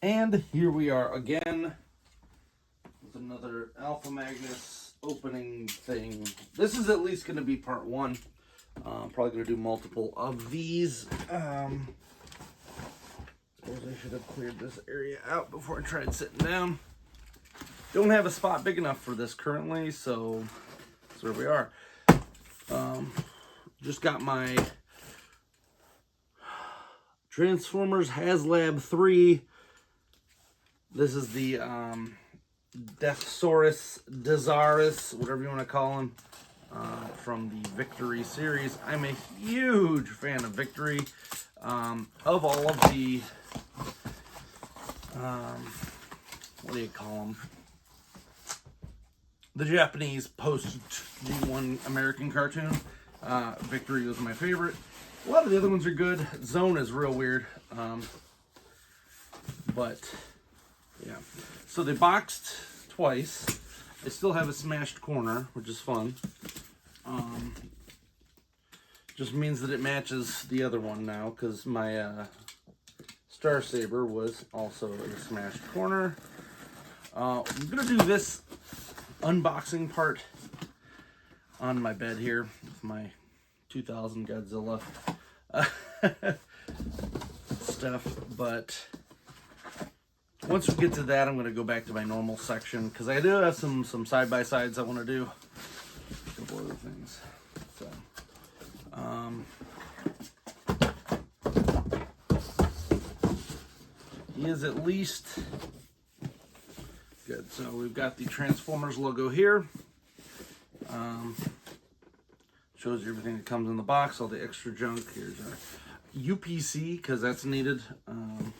And here we are again with another Alpha Magnus opening thing. This is at least going to be part one. I'm probably going to do multiple of these. Suppose I should have cleared this area out before I tried sitting down. Don't have a spot big enough for this currently, so that's where we are. Just got my Transformers Haslab 3. This is the Deathsaurus, whatever you want to call him, from the Victory series. I'm a huge fan of Victory. Of all of the, what do you call them? The Japanese post-G1 American cartoon. Victory was my favorite. A lot of the other ones are good. Zone is real weird. But, yeah. So they boxed twice. They still have a smashed corner, which is fun. Just means that it matches the other one now, because my Star Saber was also a smashed corner. I'm going to do this unboxing part on my bed here with my 2000 Godzilla stuff, but once we get to that, I'm going to go back to my normal section, because I do have some side-by-sides I want to do. A couple other things. So, he is at least good. So we've got the Transformers logo here. Shows you everything that comes in the box, all the extra junk. Here's our UPC, because that's needed. And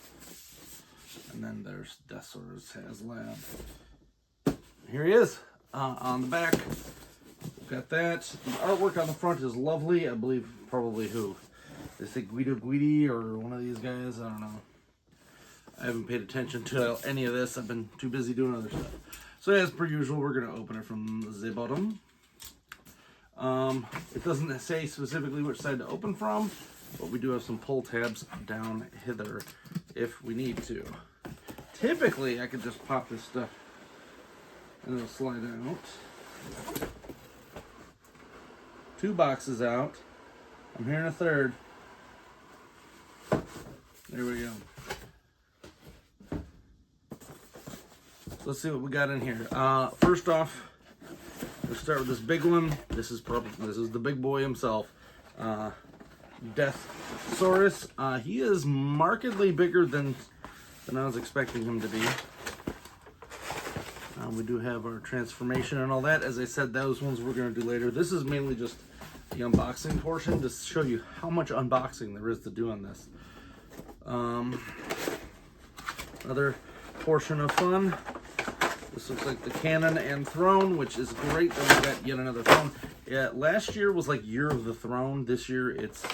then there's Deathsaurus Haslab. Here he is on the back. We've got that. The artwork on the front is lovely. I believe probably who? Is it Guidi or one of these guys? I don't know. I haven't paid attention to any of this. I've been too busy doing other stuff. So as per usual, we're going to open it from the bottom. It doesn't say specifically which side to open from, but we do have some pull tabs down hither if we need to. Typically, I could just pop this stuff and it'll slide out. 2 boxes out. I'm hearing a third. There we go. So let's see what we got in here. First off, we'll start with this big one. This is the big boy himself, Deathsaurus. He is markedly bigger than I was expecting him to be. We do have our transformation and all that. As I said, those ones we're going to do later. This is mainly just the unboxing portion to show you how much unboxing there is to do on this. Another portion of fun. This looks like the cannon and throne, which is great that we got yet another throne. Yeah, last year was like Year of the Throne. This year it's,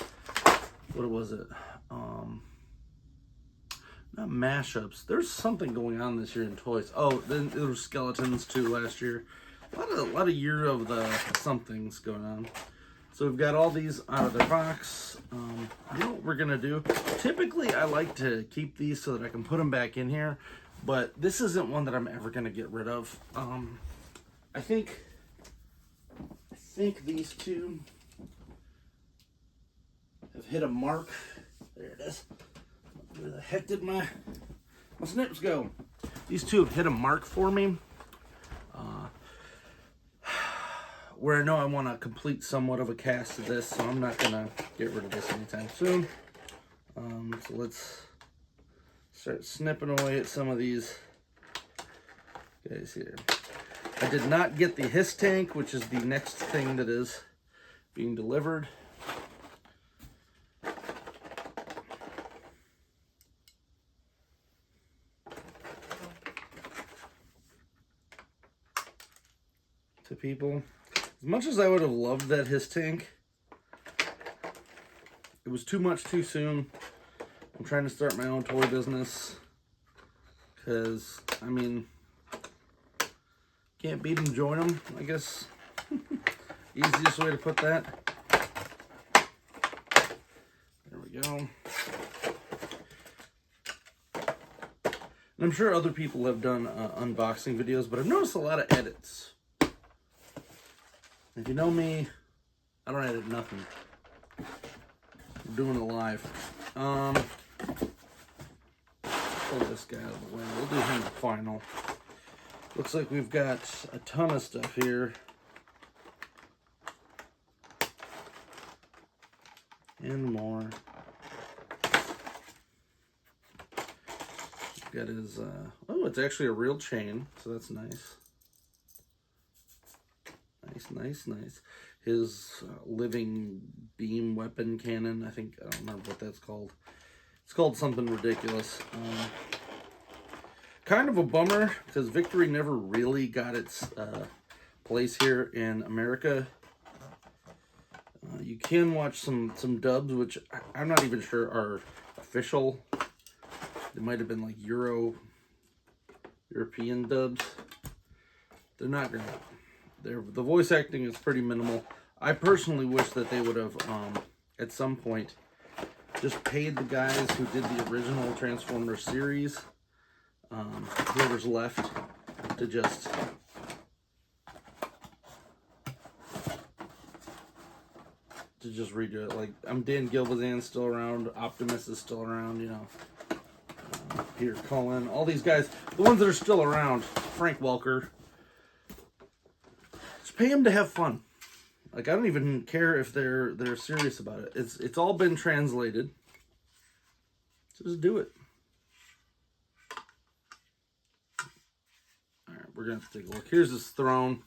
what was it? Not mashups. There's something going on this year in toys. Oh, then there were skeletons too last year. A lot of Year of the somethings going on. So we've got all these out of their box. You know what we're gonna do? Typically, I like to keep these so that I can put them back in here. But this isn't one that I'm ever going to get rid of. I think these two have hit a mark. There it is. Where the heck did my snips go? These two have hit a mark for me. Where I know I want to complete somewhat of a cast of this, so I'm not going to get rid of this anytime soon. So let's start snipping away at some of these guys here. I did not get the Hiss tank, which is the next thing that is being delivered. To people. As much as I would have loved that Hiss tank, it was too much too soon. I'm trying to start my own toy business because, I mean, can't beat them, join them, I guess. Easiest way to put that. There we go. And I'm sure other people have done unboxing videos, but I've noticed a lot of edits. If you know me, I don't edit nothing. I'm doing it live. Pull this guy out of the way. We'll do him final. Looks like we've got a ton of stuff here. And more. Got his, oh, it's actually a real chain, so that's nice. Nice. His living beam weapon cannon, I don't remember what that's called. It's called something ridiculous. Kind of a bummer, because Victory never really got its place here in America. You can watch some dubs, which I'm not even sure are official. They might have been like European dubs. They're not great. The voice acting is pretty minimal. I personally wish that they would have, at some point, just paid the guys who did the original Transformers series, whoever's left, to just redo it. Like, Dan Gilbazan's still around, Optimus is still around, you know. Peter Cullen, all these guys, the ones that are still around, Frank Welker. Just pay them to have fun. Like, I don't even care if they're serious about it. It's all been translated. Just do it. All right, we're gonna have to take a look. Here's his throne.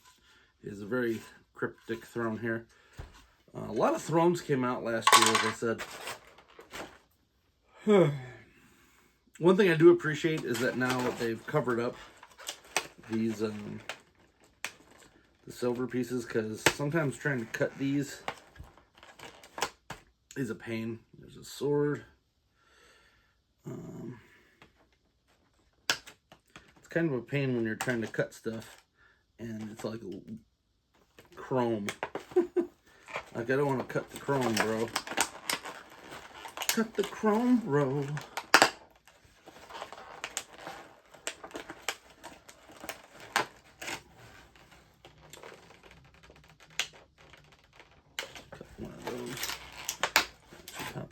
It's a very cryptic throne here. A lot of thrones came out last year, as I said. One thing I do appreciate is that now they've covered up these the silver pieces, because sometimes trying to cut these is a pain. There's a sword. It's kind of a pain when you're trying to cut stuff and it's like chrome. Like, I don't want to cut the chrome, bro. Cut the chrome, bro.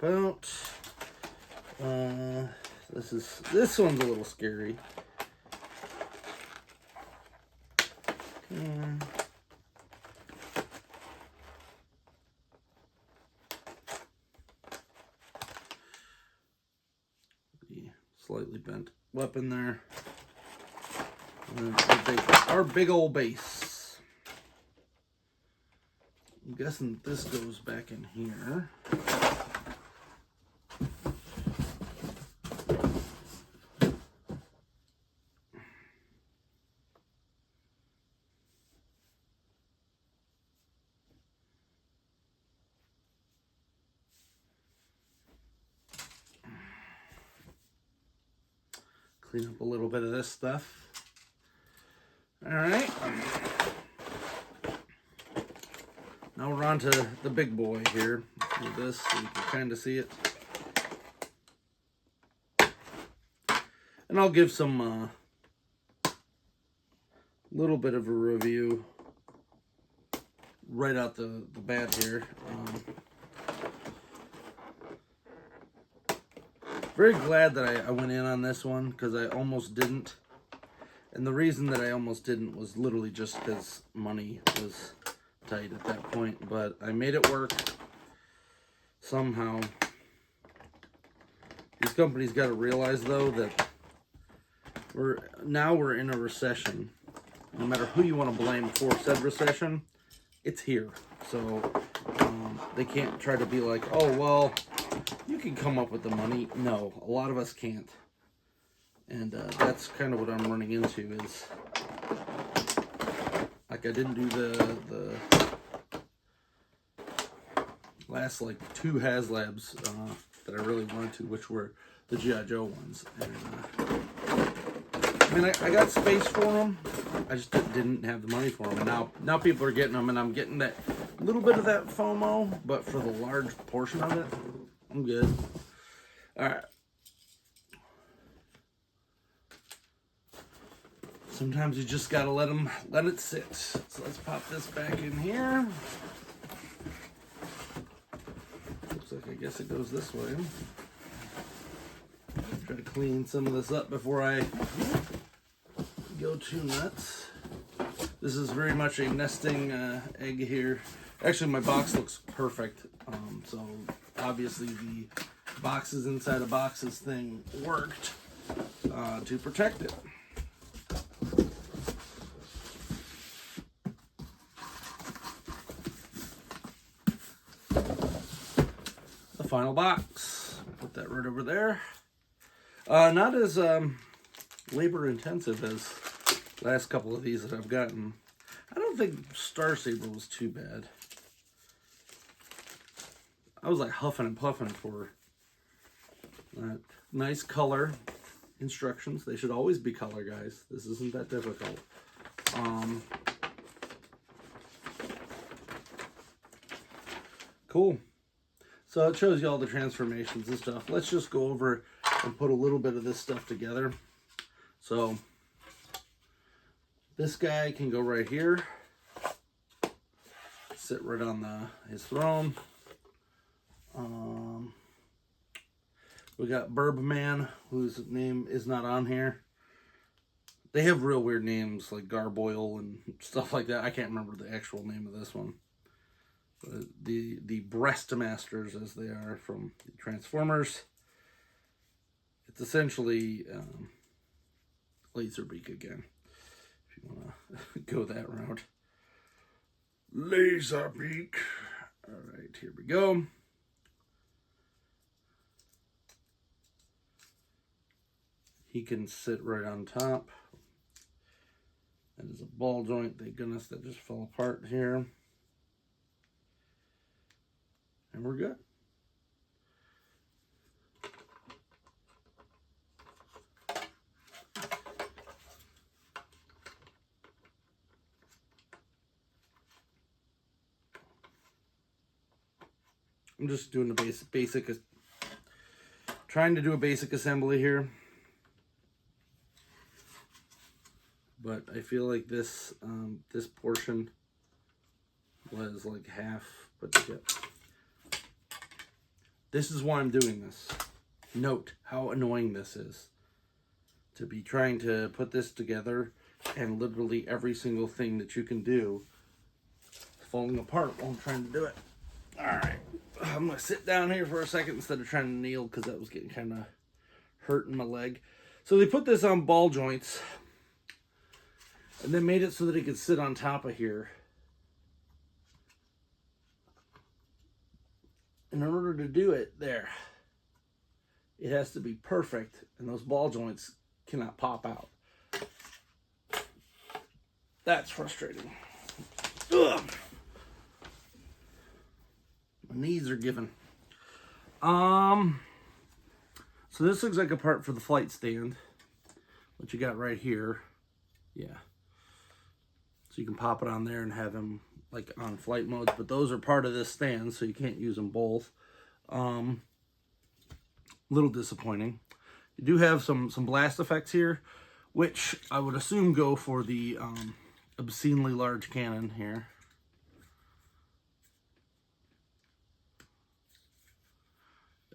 Out. This one's a little scary. The slightly bent weapon there. And then our big old base. I'm guessing this goes back in here. Clean up a little bit of this stuff. All right. Now we're on to the big boy here. With this, so you can kind of see it. And I'll give some little bit of a review right out the bat here. Very glad that I went in on this one, because I almost didn't. And the reason that I almost didn't was literally just because money was tight at that point. But I made it work somehow. These companies got to realize, though, that we're in a recession. No matter who you want to blame for said recession, it's here. So they can't try to be like, oh, well, you can come up with the money. No, a lot of us can't. And that's kind of what I'm running into is, like, I didn't do the last, like, 2 Haslabs that I really wanted to, which were the G.I. Joe ones. And, I mean, I got space for them. I just didn't have the money for them. And now people are getting them, and I'm getting that little bit of that FOMO, but for the large portion of it, I'm good. All right. Sometimes you just gotta let it sit. So let's pop this back in here. Looks like I guess it goes this way. Try to clean some of this up before I go too nuts. This is very much a nesting egg here. Actually, my box looks perfect. So obviously the boxes inside of boxes thing worked to protect it. The final box. Put that right over there. Not as labor intensive as the last couple of these that I've gotten. I don't think Star Saber was too bad. I was like huffing and puffing for that. Nice color instructions. They should always be color, guys. This isn't that difficult. Cool. So it shows you all the transformations and stuff. Let's just go over and put a little bit of this stuff together. So this guy can go right here. Sit right on his throne. We got Burbman, whose name is not on here. They have real weird names like Garboil and stuff like that. I can't remember the actual name of this one. The Breastmasters, as they are from the Transformers. It's essentially Laserbeak again, if you want to go that route. Laserbeak. All right, here we go. He can sit right on top. That is a ball joint. Thank goodness that just fell apart here. And we're good. I'm just doing the basic, trying to do a basic assembly here. But I feel like this this portion was like half put together. This is why I'm doing this. Note how annoying this is. To be trying to put this together and literally every single thing that you can do is falling apart while I'm trying to do it. Alright, I'm going to sit down here for a second instead of trying to kneel because that was getting kind of hurting my leg. So they put this on ball joints and then made it so that it could sit on top of here. And in order to do it, there, it has to be perfect, and those ball joints cannot pop out. That's frustrating. Ugh. My knees are giving. So this looks like a part for the flight stand, what you got right here. Yeah. So you can pop it on there and have him like on flight modes, but those are part of this stand, so you can't use them both. Little disappointing. You do have some blast effects here, which I would assume go for the obscenely large cannon here.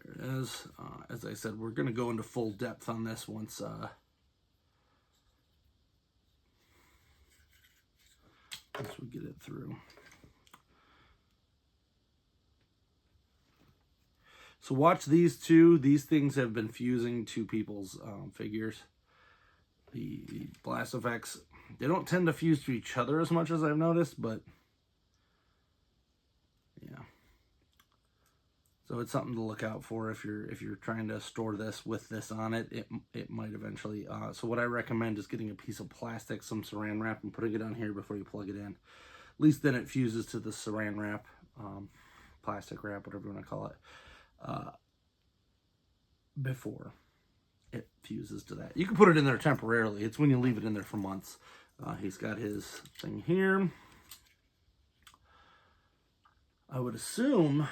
There it is. As I said, we're going to go into full depth on this once we get it through. So watch these two. These things have been fusing to people's figures. The blast effects, they don't tend to fuse to each other as much as I've noticed, but yeah. So it's something to look out for if you're trying to store this with this on it. It might eventually. So what I recommend is getting a piece of plastic, some saran wrap, and putting it on here before you plug it in. At least then it fuses to the saran wrap, plastic wrap, whatever you want to call it. Before it fuses to that. You can put it in there temporarily. It's when you leave it in there for months. He's got his thing here. I would assume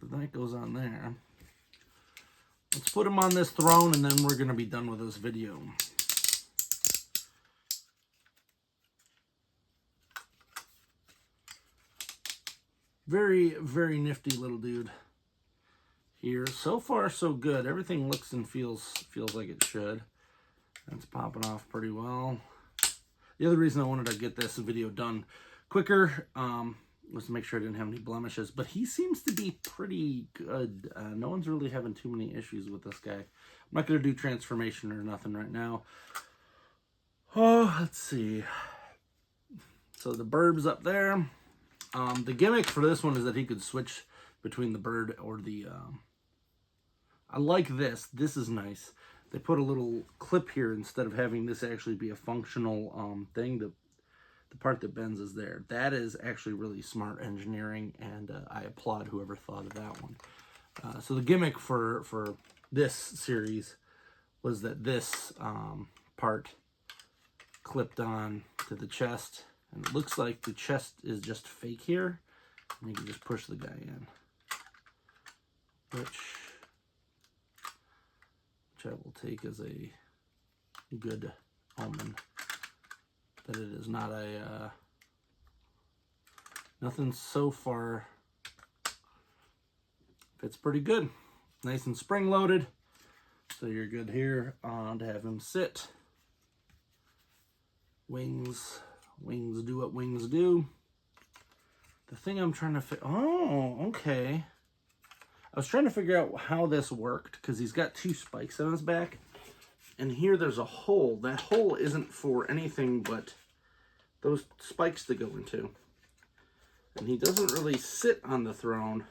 that goes on there. let's put him on this throne, and then we're going to be done with this video. Very, very nifty little dude here. So far, so good. Everything looks and feels like it should. It's popping off pretty well. The other reason I wanted to get this video done quicker was to make sure I didn't have any blemishes. But he seems to be pretty good. No one's really having too many issues with this guy. I'm not going to do transformation or nothing right now. Oh, let's see. So the bird's up there. The gimmick for this one is that he could switch between the bird or the... I like this. This is nice. They put a little clip here instead of having this actually be a functional thing. The part that bends is there. That is actually really smart engineering, and I applaud whoever thought of that one. So the gimmick for this series was that this part clipped on to the chest. And it looks like the chest is just fake here. And you can just push the guy in. Which I will take as a good omen. That it is not a... nothing so far. Fits pretty good. Nice and spring-loaded. So you're good here to have him sit. Wings do what wings do. The thing I'm trying to okay. I was trying to figure out how this worked because he's got two spikes on his back. And here there's a hole. That hole isn't for anything but those spikes to go into. And he doesn't really sit on the throne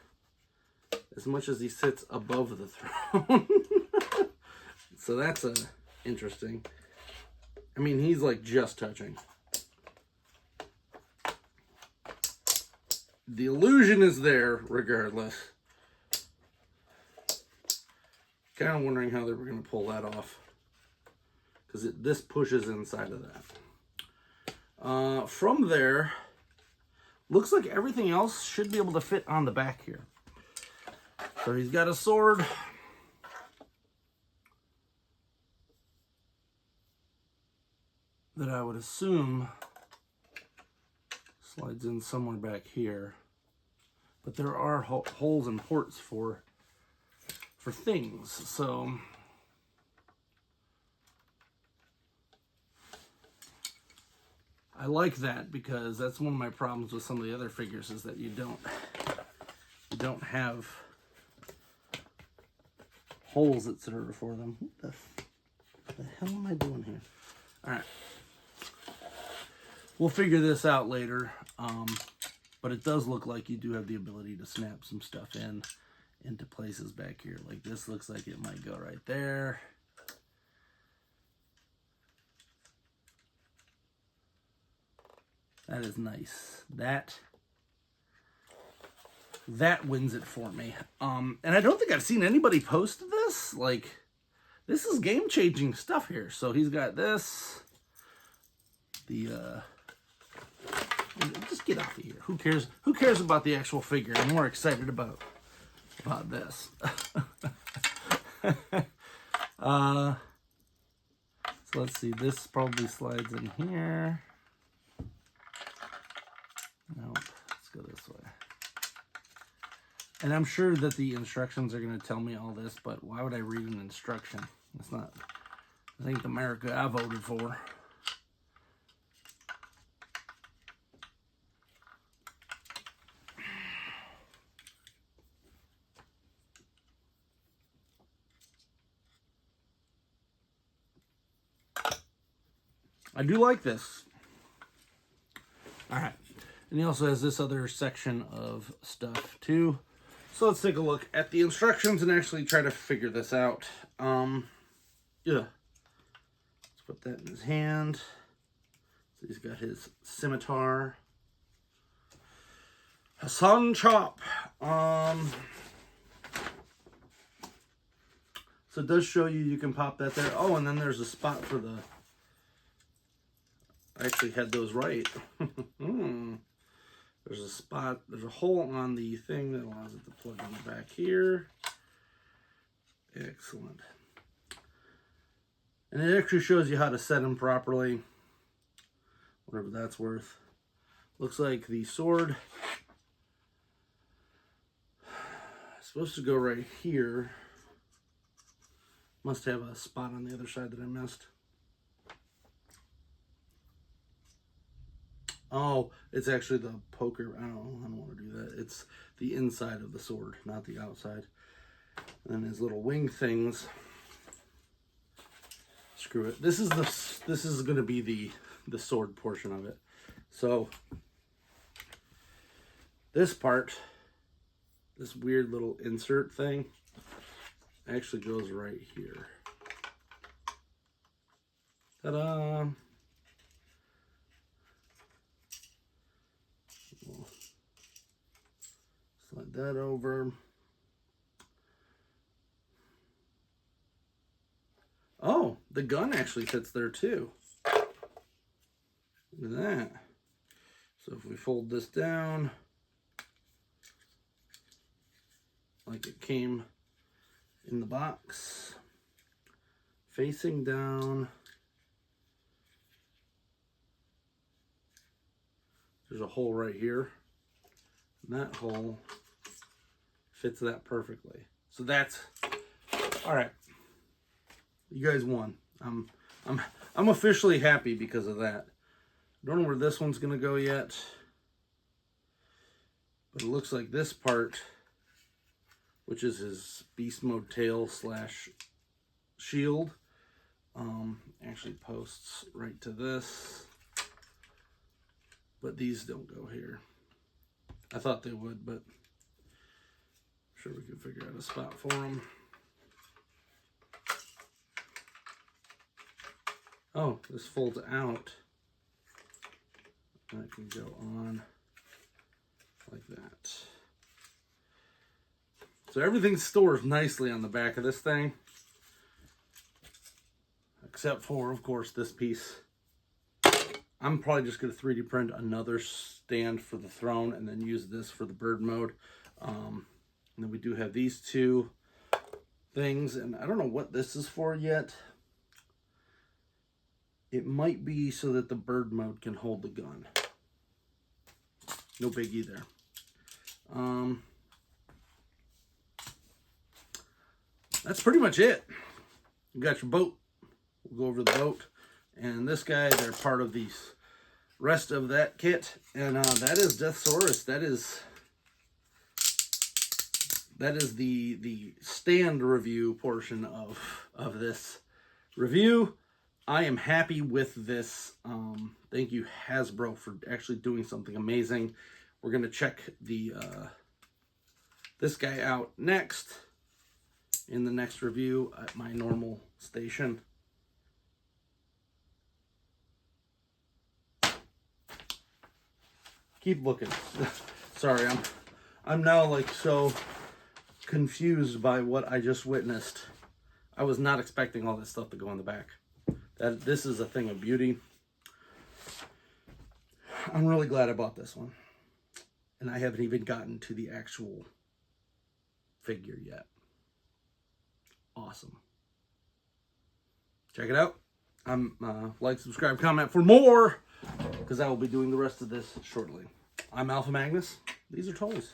as much as he sits above the throne. So that's interesting. I mean, he's like just touching. The illusion is there regardless. Kind of wondering how they were going to pull that off. Because this pushes inside of that. From there, looks like everything else should be able to fit on the back here. So he's got a sword. That I would assume slides in somewhere back here. But there are holes and ports for things, so I like that because that's one of my problems with some of the other figures is that you don't have holes that serve for them. What the hell am I doing here? All right. We'll figure this out later, but it does look like you do have the ability to snap some stuff into places back here. Like this looks like it might go right there. That is nice. That wins it for me. And I don't think I've seen anybody post this. Like, this is game-changing stuff here. So he's got this. Just get off of here. Who cares? Who cares about the actual figure? I'm more excited about this. So let's see. This probably slides in here. Nope. Let's go this way. And I'm sure that the instructions are going to tell me all this, but why would I read an instruction? It's not. This ain't the America I voted for. I do like this. All right. And he also has this other section of stuff too. So let's take a look at the instructions and actually try to figure this out. Yeah. Let's put that in his hand. So he's got his scimitar. Hassan Chop. So it does show you can pop that there. Oh, and then there's a spot for the... I actually had those right. There's a spot, there's a hole on the thing that allows it to plug in the back here. Excellent. And it actually shows you how to set them properly, whatever that's worth. Looks like the sword is supposed to go right here. Must have a spot on the other side that I missed. Oh, it's actually the poker. I don't want to do that. It's the inside of the sword, not the outside. And then his little wing things. Screw it. This is going to be the sword portion of it. So this part, this weird little insert thing, actually goes right here. Ta-da! We'll slide that over. Oh, the gun actually fits there too. Look at that. So if we fold this down like it came in the box, facing down, there's a hole right here. And that hole fits that perfectly. So that's all right. You guys won. I'm officially happy because of that. I don't know where this one's gonna go yet, but it looks like this part, which is his beast mode tail slash shield, actually posts right to this, but these don't go here. I thought they would, but I'm sure we can figure out a spot for them. Oh, this folds out. That can go on like that. So everything stores nicely on the back of this thing. Except for, of course, this piece. I'm probably just going to 3D print another stand for the throne and then use this for the bird mode. And then we do have these two things. And I don't know what this is for yet. It might be so that the bird mode can hold the gun. No biggie there. That's pretty much it. You got your boat. We'll go over the boat. And this guy, they're part of the rest of that kit. And that is Deathsaurus. That is the stand review portion of this review. I am happy with this. Thank you, Hasbro, for actually doing something amazing. We're going to check this guy out next in the next review at my normal station. Keep looking. Sorry, I'm now like so confused by what I just witnessed. I was not expecting all this stuff to go in the back. This is a thing of beauty. I'm really glad I bought this one. And I haven't even gotten to the actual figure yet. Awesome. Check it out. Like, subscribe, comment for more, because I will be doing the rest of this shortly. I'm Alpha Magnus. These are toys.